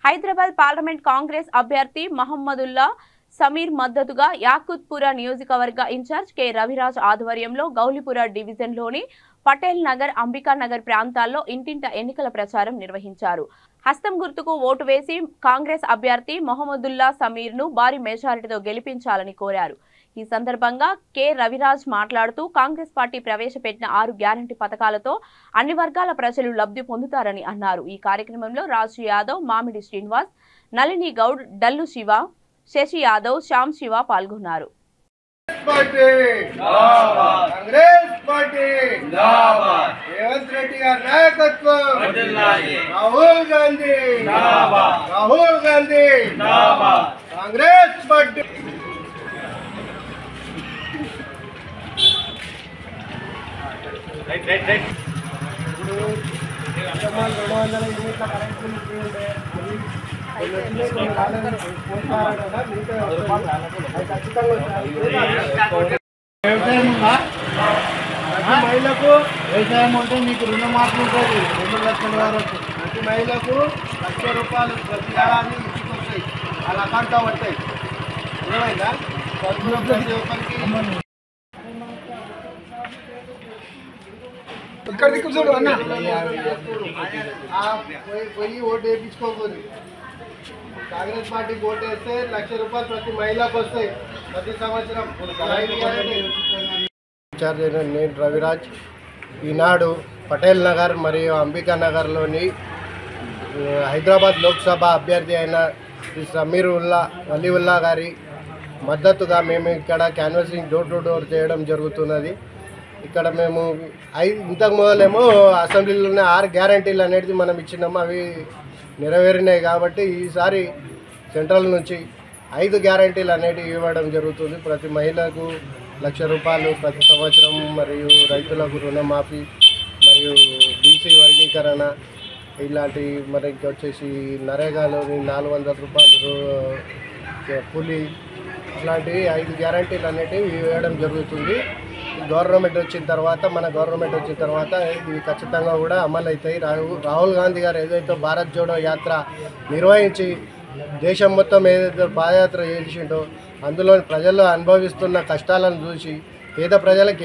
Hyderabad parliament Congress అభ్యర్థి మహమ్మదుల్లా సమీర్ మద్దతుగా యాకుత్పుర నియోజకవర్గ ఇన్ఛార్జ్ కె రవిరాజ్ ఆధ్వర్యంలో గౌలిపుర డివిజన్లోని పటేల్ నగర్, అంబికా నగర్ ప్రాంతాల్లో ఇంటింట ఎన్నికల ప్రచారం నిర్వహించారు. హస్తం గుర్తుకు ఓటు వేసి కాంగ్రెస్ అభ్యర్థి మహమ్మదుల్లా సమీర్ను భారీ మెజారిటీతో గెలిపించాలని కోరారు. ఈ సందర్భంగా కె రవిరాజ్ మాట్లాడుతూ కాంగ్రెస్ పార్టీ ప్రవేశపెట్టిన 6 గ్యారంటీ పథకాలతో అన్ని వర్గాల ప్రజలు లబ్ధి పొందుతారని అన్నారు. ఈ కార్యక్రమంలో రాజు యాదవ్, మామిడి శ్రీనివాస్, నళిని గౌడ్, డల్లు శివ, శశి యాదవ్, శ్యామ్ శివ పాల్గొన్నారు. మహిళకు వ్యవసాయం ఉంటే మీకు రుణమాఫీ ఉంటుంది. 2 లక్షల వరకు ప్రతి మహిళకు ₹1,00,000 ప్రతి ఏడాది ఇచ్చుకొస్తాయి. వాళ్ళ అకౌంట్లో వస్తాయి. ఏమైందా ప్రతి ఒక్కరికి పోయి ఓటు వేయించుకోకూడదు. కాంగ్రెస్ పార్టీకి ఓటు వేస్తే ₹1,00,000 ప్రతి మహిళకు వస్తాయి ప్రతి సంవత్సరం. నేను రవిరాజ్. ఈనాడు పటేల్ నగర్ మరియు అంబికా నగర్లోని హైదరాబాద్ లోక్సభ అభ్యర్థి అయిన శ్రీ సమీర్ వలీవుల్లా గారి మద్దతుగా మేము ఇక్కడ క్యాన్వాసింగ్ డోర్ టు డోర్ చేయడం జరుగుతున్నది. ఇక్కడ మేము ఇంతకు మొదలేమో అసెంబ్లీలోనే 6 గ్యారంటీలు అనేది మనం ఇచ్చినాము, అవి నెరవేరినాయి. కాబట్టి ఈసారి సెంట్రల్ నుంచి 5 గ్యారంటీలు అనేటివి ఇవ్వడం జరుగుతుంది. ప్రతి మహిళకు ₹1,00,000 ప్రతి సంవత్సరం, మరియు రైతులకు రుణమాఫీ, మరియు బీసీ వర్గీకరణ, ఇలాంటి మరి వచ్చేసి నరేగాలోని ₹400 కూలీ, ఇలాంటివి 5 గ్యారంటీలు అనేటివి ఇవ్వడం జరుగుతుంది. గవర్నమెంట్ వచ్చిన తర్వాత ఇవి ఖచ్చితంగా కూడా అమలు అవుతాయి. రాహుల్ గాంధీ గారు ఏదైతే భారత్ జోడో యాత్ర నిర్వహించి దేశం మొత్తం ఏదైతే పాదయాత్ర చేసిండో అందులో ప్రజలు అనుభవిస్తున్న కష్టాలను చూసి పేద ప్రజలకి